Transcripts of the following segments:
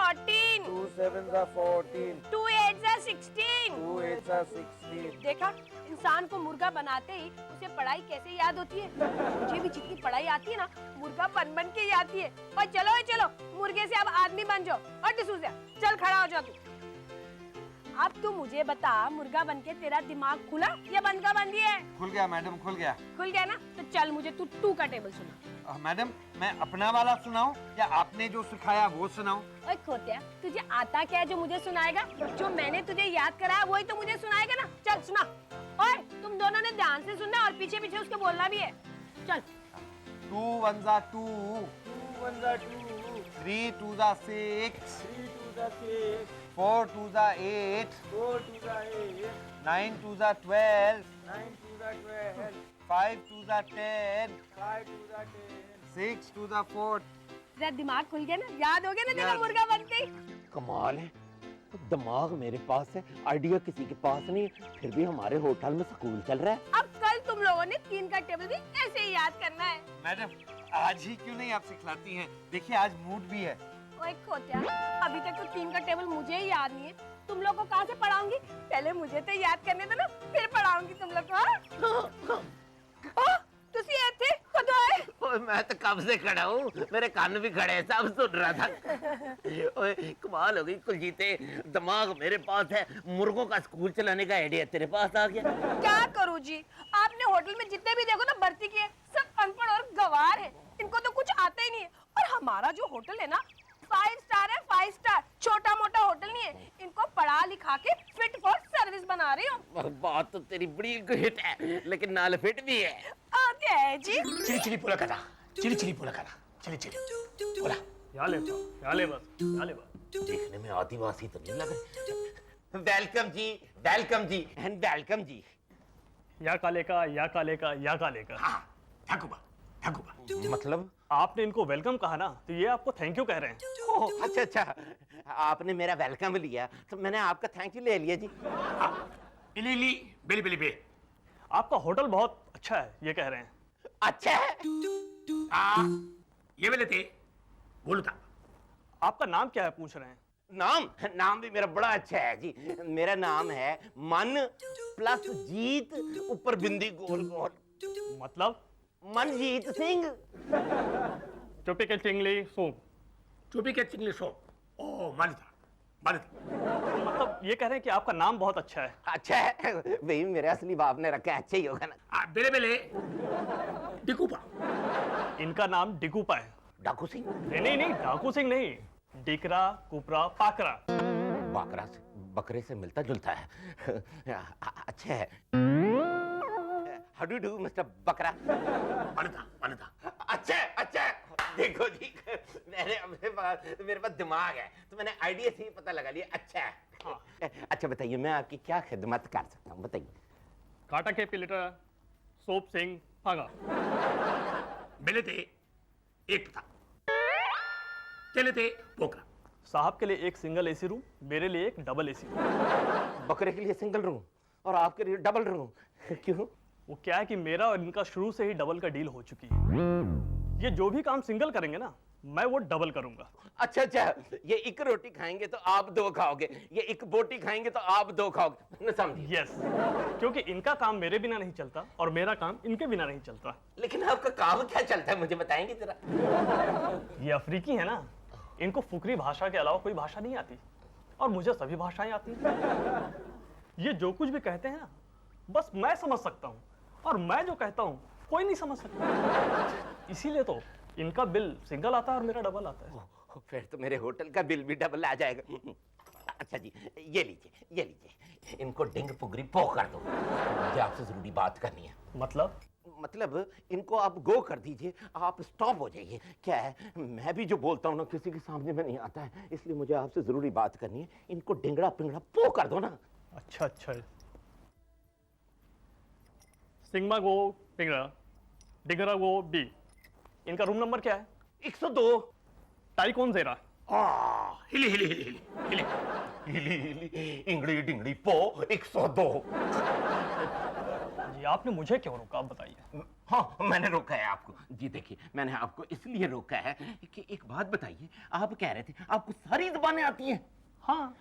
14, 2 7s are 14, 2 8s are 16। 2 8s are 16। देखा, इंसान को मुर्गा बनाते ही उसे पढ़ाई कैसे याद होती है। मुझे भी जितनी पढ़ाई आती है ना, मुर्गा बन बन के ही आती है। और चलो चलो, मुर्गे से अब आदमी बन जाओ। और डिसूजा, चल खड़ा हो जा तू। अब तू मुझे बता, मुर्गा बन के तेरा दिमाग खुला या बंद का बन दिया है? खुल गया मैडम, खुल गया। खुल गया ना, तो चल मुझे तू 2 का टेबल सुना। मैडम, मैं अपना वाला सुनाऊं या आपने जो सिखाया वो सुनाऊं? ओए खोतिया, तुझे आता क्या है जो मुझे सुनाएगा? जो मैंने तुझे याद कराया वही तो मुझे सुनाएगा ना। चल सुना। ओए, तुम दोनों ने ध्यान से सुनना और पीछे पीछे उसके बोलना भी है। चल। 2 1s are 2, 2 1s are 2, 3 2s are 6, 3 2s are 6, 4 2s are 8, 4 2s are 8, 9 2s are 12, 9 2s are 12, 5 2s are 10, 5 2s are 10, 6 2s are 4। तेरा दिमाग खुल गया ना, याद हो गया ना तेरा मुर्गा बनते ही। कमाल है, दिमाग मेरे पास है, आइडिया किसी के पास नहीं, फिर भी हमारे होटल में स्कूल चल रहा है। अब कल तुम लोगों ने 3 का टेबल भी ऐसे ही याद करना है। मैडम, आज ही क्यों नहीं आप सिखलाती हैं? देखिए आज मूड भी है। ओए खोतिया, अभी तक तो 3 का टेबल मुझे ही याद नहीं है। तुम लोग को कहाँ से पढ़ाऊंगी? पहले मुझे तो याद करने दो ना, फिर पढ़ाऊंगी तुम लोग को। हाँ? तुसी ऐसे कदों आए? ओए मैं तो कब से खड़ा हूँ, मेरे कान भी खड़े हैं, सब सुन रहा था। ओए कमाल हो गई कुलजीते, दिमाग मेरे पास है, मुर्गों का स्कूल चलाने का आइडिया तेरे पास आ गया। क्या करूँ जी, आपने होटल में जितने भी देखो ना भर्ती किए, सब अनपढ़ और गवार है। इनको तो कुछ आता ही नहीं है। और हमारा जो होटल है ना, 5 स्टार है, 5 स्टार, छोटा मोटा होटल नहीं है। इनको पढ़ा लिखा के फिट फॉर सर्विस बना रही हूँ। बात तो तेरी बड़ी हिट है, लेकिन नाल फिट भी है। आते है जी। चिली चिली पोला करा, चिली चिली पोला करा, चिली चिली पोला। यहाँ ले बस, यहाँ ले बस। देखने में आदिवासी तो नहीं लग रहे। वेलकम जी, वेलकम जी एंड वेलकम जी। या काले का, या काले का, या काले का। हाँ, ठाकुबा, ठाकुबा। मतलब आपने इनको वेलकम कहा ना, तो ये आपको थैंक यू कह रहे हैं। ओह, अच्छा अच्छा, आपने मेरा वेलकम लिया तो मैंने आपका थैंक यू ले लिया जी। इली बेली बेली बे। आपका होटल बहुत अच्छा है, ये कह रहे हैं। अच्छा है, ये बेले थे बोलो था। आपका नाम क्या है पूछ रहे हैं? नाम नाम भी मेरा बड़ा अच्छा है जी। मेरा नाम है मन प्लस जीत ऊपर बिंदी गोल गोल। मतलब? मनजीत सिंह। चुपी के चिंगली सूप। चुपी के चिंगली सो। ओ मन था। मतलब ये कह रहे हैं कि आपका नाम बहुत अच्छा है। अच्छा है, वही मेरे असली बाप ने रखा है, अच्छा ही होगा ना। बेले बेले डिकूपा। इनका नाम डिकूपा है। डाकू सिंह। नहीं, डाकू सिंह नहीं, डिकरा कुपरा पाकरा। बाकरा से बकरे से मिलता जुलता है। अच्छा है। हाउ डू डू मिस्टर बकरा। मन था। अच्छा देखो जी, मेरे पास दिमाग है तो मैंने आइडिया से ही पता लगा लिया। अच्छा है। हाँ। अच्छा बताइए, मैं आपकी क्या खिदमत कर सकता हूँ, बताइए। काटा के पिलेटर सोप सिंह फागा। बेले थे एक था, चले थे पोकरा। साहब के लिए एक सिंगल एसी रूम, मेरे लिए एक डबल एसी रूम। बकरे के लिए सिंगल रूम और आपके लिए डबल रूम, क्यों? वो क्या है कि मेरा और इनका शुरू से ही डबल का डील हो चुकी है। ये जो भी काम सिंगल करेंगे ना, मैं वो डबल करूंगा। अच्छा, ये एक रोटी खाएंगे तो आप 2 खाओगे, ये एक बोटी खाएंगे तो आप 2 खाओगे, न समझिए। यस, क्योंकि इनका काम मेरे बिना नहीं चलता और मेरा काम इनके बिना नहीं चलता। लेकिन आपका काम क्या चलता है, मुझे बताएंगे जरा? ये अफ्रीकी है ना, इनको फुकरी भाषा के अलावा कोई भाषा नहीं आती और मुझे सभी भाषाएं आती हैं। ये जो कुछ भी कहते हैं ना, बस मैं समझ सकता हूँ और मैं जो कहता हूँ कोई नहीं समझ सकता। इसीलिए तो इनका बिल सिंगल आता है और मेरा डबल आता है। फिर तो मेरे होटल का बिल भी डबल आ जाएगा। अच्छा जी, ये लीजिए, इनको डिंग पुगरी पो कर दो, मुझे आपसे जरूरी बात करनी है। मतलब इनको आप गो कर दीजिए, आप स्टॉप हो जाइए। क्या है, मैं भी जो बोलता हूँ ना किसी के सामने में नहीं आता है, इसलिए मुझे आपसे जरूरी बात करनी है। इनको डिंगड़ा पिंगड़ा पो कर दो ना। अच्छा सिंगमा गो डिंगरा, डिंगरा गो बी। इनका रूम नंबर क्या है? 102। टाई कौन जेरा? हिली इंगड़ी डिंगड़ी पो 102। आपने मुझे क्यों रोका, आप बताइए। हाँ, मैंने रोका है आपको। जी देखिए, मैंने आपको इसलिए रोका है कि एक बात बताइए, आप कह रहे थे आपको सारी ज़बानें आती हैं। हाँ।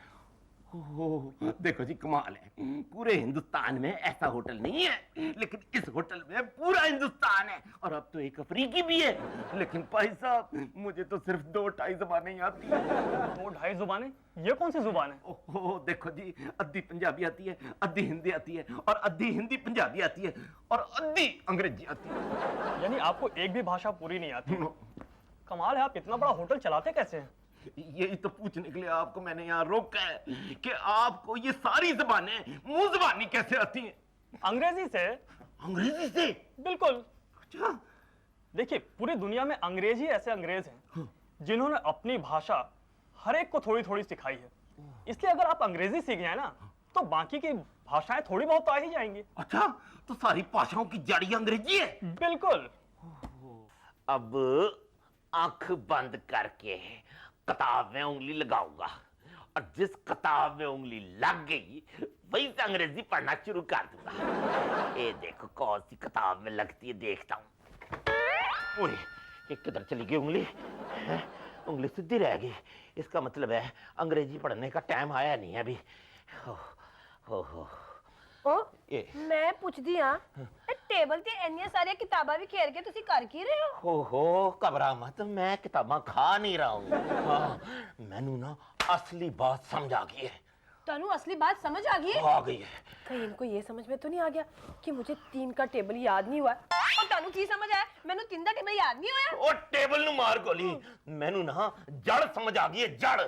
ओह, देखो जी, कमाल है। पूरे हिंदुस्तान में ऐसा होटल नहीं है, लेकिन इस होटल में पूरा हिंदुस्तान है। और अब तो एक अफ्रीकी भी है। लेकिन भाई साहब, मुझे तो सिर्फ 2-2.5 ज़बानें ही आती हैं। 2-2.5 जुबानें? ये कौन सी जुबान है? ओह, देखो जी, अद्धी पंजाबी आती है, अद्धी हिंदी आती है, और अद्धी हिंदी पंजाबी आती है, और अद्धी अंग्रेजी आती है। यानी आपको एक भी भाषा पूरी नहीं आती? कमाल है, आप इतना बड़ा होटल चलाते कैसे हैं? यही तो पूछने के लिए आपको मैंने यहाँ रोका है कि आपको ये सारी ज़बानें मुंह ज़बानी कैसे आती हैं? अंग्रेजी से। अंग्रेजी से? बिल्कुल। अच्छा। देखिए, पूरी दुनिया में अंग्रेजी ऐसे अंग्रेज हैं जिन्होंने अपनी भाषा हर एक को थोड़ी थोड़ी सिखाई है। इसलिए अगर आप अंग्रेजी सीख जाए ना, तो बाकी की भाषाएं थोड़ी बहुत आ ही जाएंगी। अच्छा, तो सारी भाषाओं की जड़ ही अंग्रेजी है? बिल्कुल। अब आंख बंद करके किताब में उंगली लगाऊंगा, और जिस किताब में उंगली लग गई वही से अंग्रेजी पढ़ना शुरू कर दूंगा। ये देखो कौन सी किताब में लगती है, देखता हूँ। ओए, ये किधर चली गई उंगली? उंगली सीधी रह गई। इसका मतलब है अंग्रेजी पढ़ने का टाइम आया नहीं है अभी। हो मैं पुछदी हाँ, टेबल ते इन्नियां सारियां किताबां भी खेर के तुसी कर की रहे हो? हो, घबरा मत, मैं किताबां खा नहीं रहा हूँ। हाँ, मैनू ना असली बात समझ आ गई है। तनु असली बात समझ आ गई है? आ गई है। कहीं इनको ये समझ में तो नहीं आ गया कि मुझे 3 का टेबल याद नहीं हुआ? और तनु की समझ आया मैनू 3 का टेबल याद नहीं होया? ओ टेबल नु मार गोली, मैनू ना जड़ समझ आ गई है। जड़?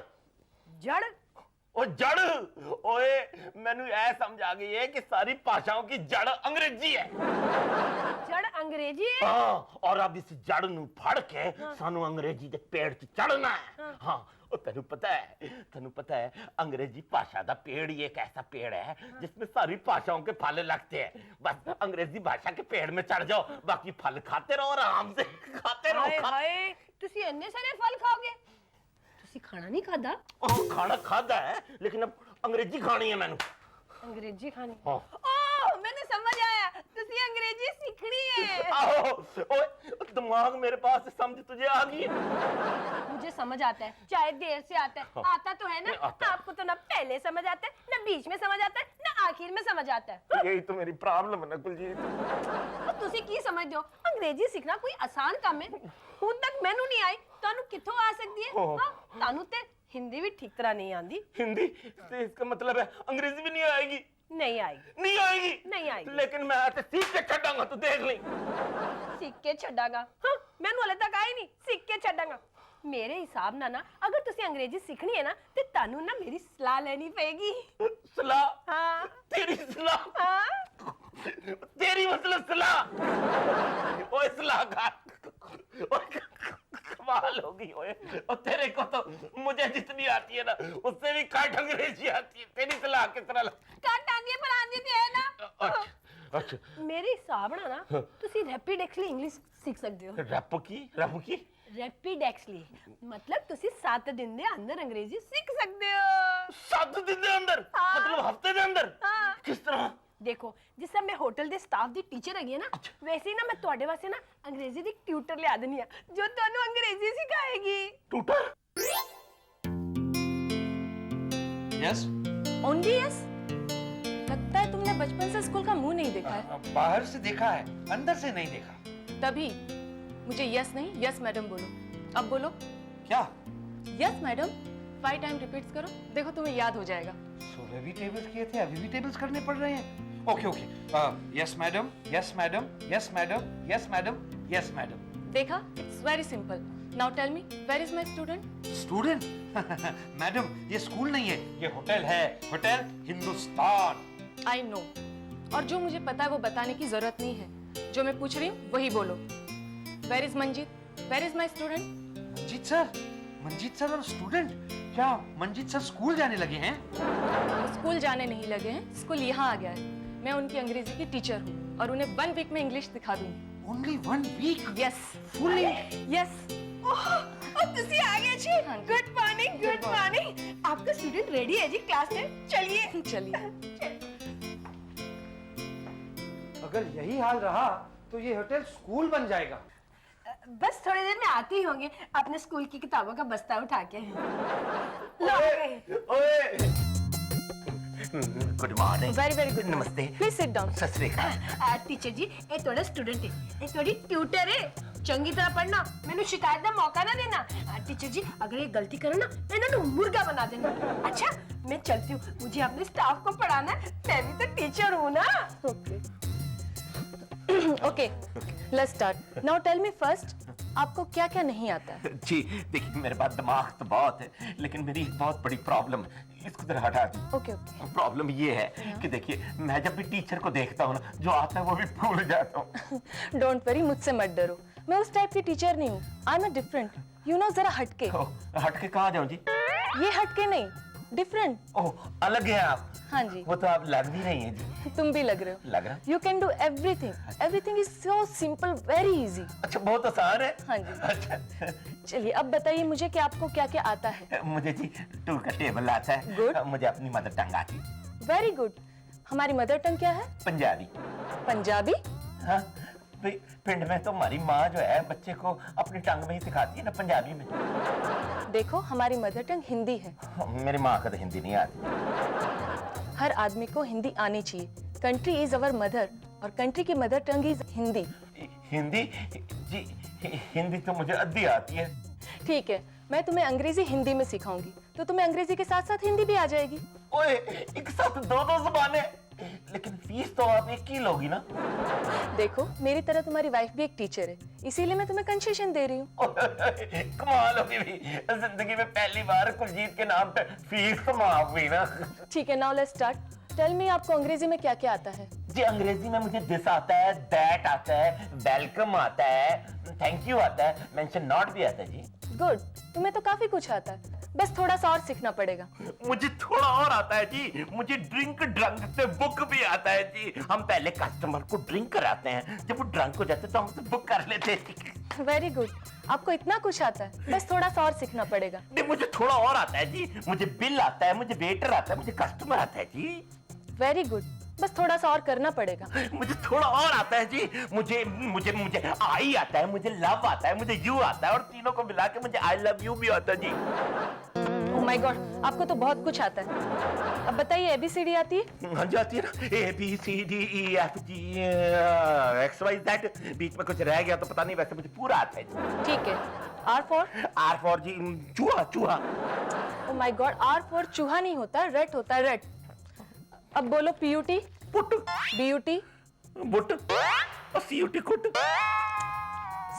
जड़? ओ जड़, ओए मैनू ऐ समझ आ गई है कि सारी भाषाओं की जड़ अंग्रेजी है। जड़ अंग्रेजी है? हाँ, और अब इस जड़ नु फड़ के सानू अंग्रेजी दे पेड़ च चढ़ना है। हाँ, और तेनू पता है अंग्रेजी भाषा दा पेड़ ही एक ऐसा पेड़ है जिसमें सारी भाषाओं के फल लगते हैं। बस अंग्रेजी भाषा के पेड़ में चढ़ जाओ, बाकी फल खाते रहो, आराम से खाते रहो। हाय हाय, तुसी इन्ने सारे फल खाओगे? तुसी खाना नहीं खाता? खाना खाता है, लेकिन अब अंग्रेजी खानी है मैनू। अंग्रेजी खानी? हाँ। ओह, मैंने समझ आया, तुसी अंग्रेजी सीखनी है। आओ, ओए दिमाग मेरे पास से समझ तुझे आ गई। मुझे समझ आता है, चाहे देर से आता है। आता तो है ना? आपको तो ना पहले समझ आता है, ना बीच में समझ आता है, ना आखिर में समझ आता है। यही तो मेरी प्रॉब्लम है ना कुलजीत। तो तुसी की समझ दो, अंग्रेजी सीखना कोई आसान काम है? ਹੁਣ तक मैनू नहीं आई, तानू किथों आ सकती है? हाँ, तानू ते हिंदी भी ठीक तरह नहीं आंदी। हिंदी? तो इसका मतलब है अंग्रेजी भी नहीं आएगी? नहीं आएगी। नहीं आएगी? नहीं आएगी। लेकिन मैं आते सीख के छड़ांगा, तू देख ले। सीख के छड़ांगा? हाँ, मैनू हले तक आई नहीं, सीख के छड़ांगा। मेरे हिसाब ना अगर तुसी अंग्रेजी सीखनी है ना, ते तानू ना मेरी सलाह लेनी पड़ेगी। सलाह? हाँ। तेरी सलाह? हाँ। तेरी मतलब सलाह? ओए सलाहकार, कमाल हो गई ओए। और तेरे को तो मुझे जितनी आती है ना, उससे भी काट अंग्रेजी आती है। तेरी सलाह किस तरह? काट आंदी है, पर आंदी तो है ना। अच्छा, मेरे हिसाब ना तुसी रैपिड एक्चुअली इंग्लिश सीख सकते हो। रैपो की? रैपिड एक्चुअली मतलब तुसी 7 दिन दे अंदर अंग्रेजी सीख सकते हो। 7 दिन दे अंदर? हाँ। मतलब हफ्ते दे अंदर? हाँ। किस तरह? देखो, जिस समय मैं होटल दे स्टाफ दी टीचर है ना, वैसे ही ना मैं ਤੁਹਾਡੇ ਵਾਸਤੇ ना अंग्रेजी दी ट्यूटर ले आदनी है जो ਤੁਹਾਨੂੰ अंग्रेजी सिखाएगी। ट्यूटर? यस? Only yes? लगता है तुमने बचपन से स्कूल का मुंह नहीं देखा है। बाहर से देखा है, अंदर से नहीं देखा। तभी मुझे यस नहीं यस मैडम बोलो। अब बोलो। क्या? यस मैडम 5 टाइम रिपीट्स करो, देखो तुम्हें याद हो जाएगा। सुबह भी टेबल्स किए थे, अभी भी टेबल्स करने पड़ रहे हैं। Okay okay, yes madam, yes madam, yes madam, yes madam, yes madam. देखा, it's very simple. Now tell me, where is my student? Student? Madam, ये स्कूल नहीं है, ये होटल है, होटल हिंदुस्तान। आई नो, और जो मुझे पता है वो बताने की जरूरत नहीं है। जो मैं पूछ रही हूँ वही बोलो। Where is Manjeet? Where is my student? Manjeet sir और स्टूडेंट? क्या मंजीत सर स्कूल जाने लगे हैं? वो स्कूल जाने नहीं लगे हैं, स्कूल यहाँ आ गया है। मैं उनकी अंग्रेजी की टीचर हूँ और उन्हें 1 वीक में इंग्लिश सिखा दूंगी। Only 1 week? Yes. Fully? Yes. और तुसी आ गए जी। Good morning, good morning. आपका स्टूडेंट रेडी है जी क्लास में, चलिए। चलिए। अगर यही हाल रहा तो ये होटल स्कूल बन जाएगा। बस थोड़ी देर में आते ही होंगे अपने स्कूल की किताबों का बस्ता उठा के। लो आ गए। Good morning. Very very good नमस्ते। Please sit down. सत श्री अकाल। टीचर जी ये थोड़ा स्टूडेंट है, ये थोड़ी ट्यूटर है, चंगी तरह पढ़ना, मैंने शिकायत का मौका ना देना। टीचर जी अगर ये गलती करे ना मैंने मुर्गा बना देना। अच्छा मैं चलती हूँ, मुझे अपने स्टाफ को पढ़ाना है, मैं भी तो टीचर हूँ ना। Okay let's start. Now tell me first, आपको क्या क्या नहीं आता है? जी देखिए, मेरे पास दिमाग तो बहुत है, लेकिन मेरी एक बहुत बड़ी प्रॉब्लम है, इसको जरा हटा दी। Okay okay. प्रॉब्लम ये है कि देखिए, मैं जब भी टीचर को देखता हूँ ना, जो आता है वो भी भूल जाता हूँ। डोंट वरी, मुझसे मत डरो, मैं उस टाइप की टीचर नहीं हूँ। I am a different, you know, जरा हटके। हटके कहाँ जाऊँ जी? ये हटके नहीं, डिफरेंट। ओह, अलग है आप। हाँ जी। वो तो आप लग भी रही हैं जी। तुम भी लग रहे हो। लग रहा? You can do everything, everything is so simple, very easy. अच्छा, बहुत आसान है। हाँ जी। अच्छा। चलिए अब बताइए मुझे कि आपको क्या क्या आता है। मुझे जी टू का टेबल आता है। Good. मुझे अपनी मदर टंग आती है। Very good. हमारी मदर टंग क्या है? पंजाबी। पंजाबी? हाँ, पिंड में तो हमारी माँ जो है बच्चे को अपनी टंग में ही सिखाती है ना, पंजाबी में। देखो हमारी मदर टंग हिंदी है। मेरी माँ को तो हिंदी नहीं आती। हर आदमी को हिंदी आनी चाहिए। कंट्री इज अवर मदर और कंट्री की mother tongue is Hindi. Hindi जी, हिंदी तो मुझे अद्धी आती है। ठीक है, मैं तुम्हें अंग्रेजी हिंदी में सिखाऊंगी, तो तुम्हें अंग्रेजी के साथ साथ हिंदी भी आ जाएगी। ओए, एक साथ दो जुबानें, लेकिन फीस तो आप एक ही लोगी ना। देखो मेरी तरह तुम्हारी वाइफ भी एक टीचर है, इसीलिए मैं तुम्हें कंसेशन दे रही हूँ। कमाल होगी भी, जिंदगी में पहली बार कुलजीत के नाम पे फीस तो माफ हुई ना। ठीक है, now let's start. Tell me आपको अंग्रेजी में क्या क्या आता है? जी अंग्रेजी में मुझे दिस आता है, दैट आता है, वेलकम आता है, थैंक यू आता है, मेंशन नॉट भी आता है जी। गुड, तुम्हें तो काफी कुछ आता है, बस थोड़ा सा और सीखना पड़ेगा। मुझे थोड़ा और आता है जी, मुझे ड्रिंक ड्रंक से बुक भी आता है जी। हम पहले कस्टमर को ड्रिंक कराते हैं, जब वो ड्रंक हो जाते तो हम उसे बुक कर लेते हैं। वेरी गुड, आपको इतना कुछ आता है, बस थोड़ा सा और सीखना पड़ेगा। नहीं, मुझे थोड़ा और आता है जी, मुझे बिल आता है, मुझे वेटर आता है, मुझे कस्टमर आता है जी। वेरी गुड, बस थोड़ा सा और करना पड़ेगा। मुझे थोड़ा और आता है जी, मुझे मुझे मुझे आई आता है, मुझे लव आता है, मुझे यू आता है, और तीनों को मिला के मुझे आई लव यू भी आता है जी। ओह माय गॉड, आपको तो बहुत कुछ आता है। अब बताइए एबीसीडी आती है? हाँ जी आती है ना, A B C D E F G X Y Z. बीच में कुछ रह गया तो पता नहीं, वैसे मुझे पूरा आता है जी। ठीक है, आर फॉर जी चूहा चूहा। Oh my god, R for चूहा नहीं होता, रेट होता है, रेट। अब बोलो पीयूटी, पुट, बीयूटी, बुट, और सीयूटी कुट।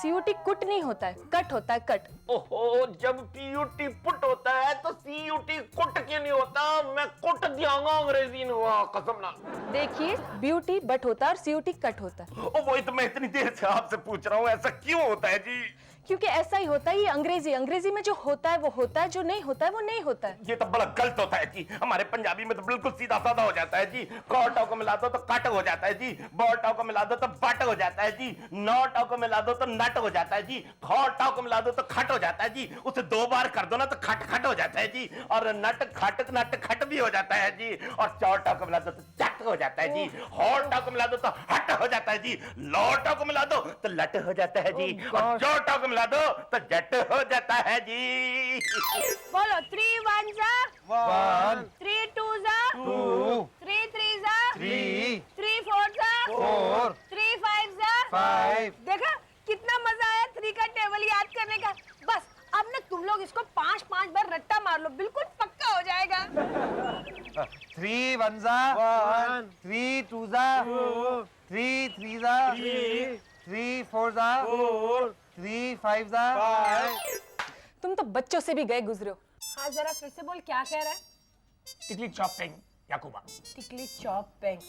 सीयूटी कुट नहीं होता है, कट होता है, कट। ओहो, जब पीयूटी पुट होता है तो सीयूटी कुट क्यों नहीं होता? मैं कुट दियांगा अंग्रेजी में, वाह कसम ना। देखिए ब्यूटी बट होता है और सीयूटी कट होता है। ओ वही तो मैं इतनी देर से आपसे पूछ रहा हूँ, ऐसा क्यों होता है जी? क्योंकि ऐसा ही होता है, ये अंग्रेजी में जो होता है वो होता है, जो नहीं होता है वो नहीं होता है। ये तो बड़ा गलत होता है जी। हमारे पंजाबी में तो बिल्कुल सीधा साधा हो जाता है जी। कॉटाओ को मिला दो तो कट हो जाता है जी, बॉटाओ को मिला दो तो बट हो जाता है जी, नॉटाओ को मिला दो तो नट हो जाता है जी, खॉटाओ को मिला दो तो खट हो जाता है जी, उसे 2 बार कर दो ना तो खट खट हो जाता है जी, और नट खट भी हो जाता है जी, और चौटाओ को मिला दो तो चट हो जाता है जी, हॉटाओ को मिला दो तो हट हो जाता है जी, लौटाओ को मिला दो तो लट हो जाता है जी, और चौटाओ को मिला दो तो जट हो जाता है जी। बोलो 3 1 जा 1 3 2 जा 2 3 3 जा 3 3 4 जा 4 3 5 जा 5। देखा कितना मजा आया 3 का टेबल याद करने का। बस अब ना तुम लोग इसको 5-5 बार रट्टा मार लो, बिल्कुल पक्का हो जाएगा। 3 1 जा 1 3 2 जा 3 3 जा 3 4 जा 3 5 जा 5। तुम तो बच्चों से भी गए गुजरे हो। हाँ जरा फिर से बोल, क्या कह रहा है? टिकली चॉपिंग याकूबा। टिकली चॉप पेंग,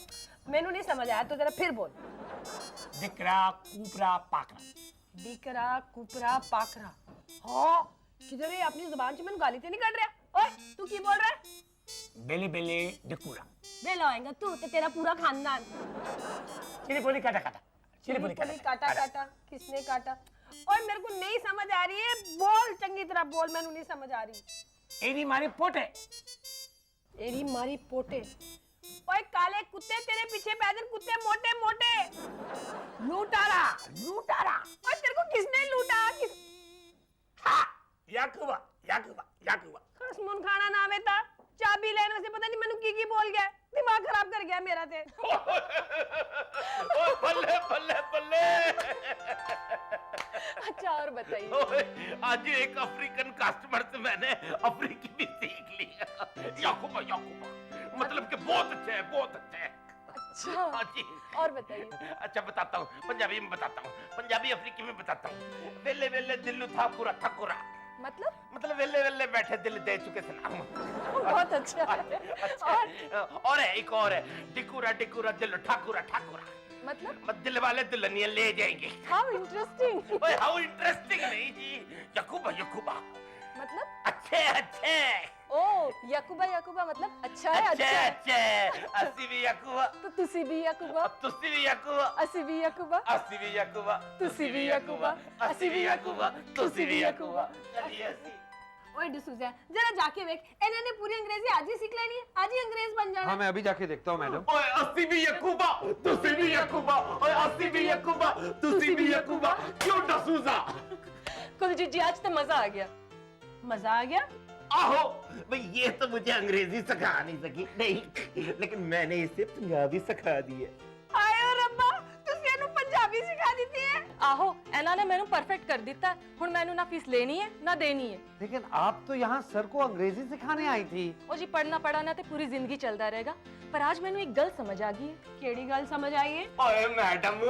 मैंने नहीं समझ आया, तो जरा फिर बोल। दिकरा कूपरा पाकरा। दिकरा कुपरा पाखरा। हाँ किधर है? अपनी जुबान से मैंने गाली तो नहीं कर रहा। ओए तू की बोल रहा है? बेली बेली डिकुरा। बेल आएगा तू तो तेरा पूरा खानदान। चिली पोली काटा काटा। चिली पोली पुली काटा काटा, किसने काटा? और मेरे को नहीं समझ आ रही है, बोल चंगी तरह बोल, मैंने नहीं समझ आ रही। एरी मारे पोटे। एरी मारी पोटे। ओए काले कुत्ते तेरे पीछे पैदल कुत्ते मोटे मोटे लूटारा लूटारा ओए तेरे को किसने लूटा किस याकूबा याकूबा याकूबा खसमुन खाना नाम है था चाबी लेने से पता नहीं मैंने की बोल गया दिमाग खराब कर गया मेरा ते ओए बल्ले बल्ले बल्ले अच्छा और बताइए ओए, आज एक अफ्रीकन कस्टमर से मैंने अफ्रीकी भी सीख लिया। याकूबा याकूबा मतलब कि बहुत अच्छे है, बहुत अच्छे है। अच्छा हाँ जी। और बताइए अच्छा बताता हूँ, पंजाबी में बताता हूँ, पंजाबी अफ्रीकी में बताता हूँ। वेले वेले दिल्लू थाकुरा थाकुरा मतलब वेले वेले बैठे दिल दे चुके सलाम। बहुत अच्छा है। और है एक और है, डिकुरा डिकुरा दिल ठाकुरा ठाकुरा मतलब दिल वाले दुल्हनिया ले जाएंगे। हाउ इंटरेस्टिंग ओए हाउ इंटरेस्टिंग नहीं जी, यकूबा यकूबा मतलब अच्छे अच्छे ओ याकूबा याकूबा मतलब अच्छा है अच्छे अच्छा है अच्छे अस्सी भी यकूबा तो तुसी भी याकूबा तुसी भी यकूबा असी भी याकूबा अस्सी भी यकूबा तुसी भी याकूबा अस्सी भी यकूबा तुसी भी यकूबा चलिए अस्सी। ओए डिसूजा जरा जाके देख इन्होंने पूरी अंग्रेजी आज ही सीख लेनी है आज ही अंग्रेज बन जाना हाँ मैं अभी जाके देखता हूँ मैडम। ओए अस्सी भी यकूबा तुसी भी यकूबा ओए अस्सी भी यकूबा तुसी भी यकूबा क्यों डसूजा। कुलजीत जी आज तो मजा आ गया मजा आ गया आहो भाई ये तो मुझे अंग्रेजी सिखा नहीं सकी नहीं, लेकिन मैंने इसे पंजाबी सिखा दी है। आयो रब्बा तुसी ਇਹਨੂੰ ਪੰਜਾਬੀ ਸਿਖਾ ਦਿੱਤੀ ਹੈ आहो ਇਹਨਾਂ ने मैनू परफेक्ट कर दिता हुण मैनू ना फीस लेनी है ना देनी है लेकिन आप तो यहाँ सर को अंग्रेजी सिखाने आई थी। ओ जी पढ़ना पढ़ाना तो पूरी जिंदगी चलता रहेगा पर आज मैनू एक गल समझ आ गई है केड़ी गल समझ आई है ओए मैडम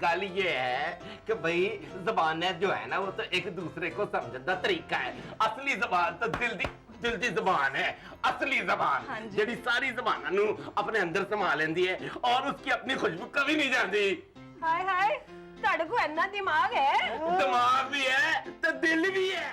गल ये है कि भाई ज़बानें जो है ना वो तो एक दूसरे को समझने का तरीका है। असली ज़बान तो दिल दी ज़बान है, असली ज़बान हाँ जी। जेडी सारी ज़बानां नू अपने अंदर समा लेंदी है और उसकी अपनी खुशबू कभी नहीं जाती। हाय हाय ਤੁਹਾਡੇ ਕੋ ਇੰਨਾ ਦਿਮਾग है दिमाग भी है तो दिल भी है।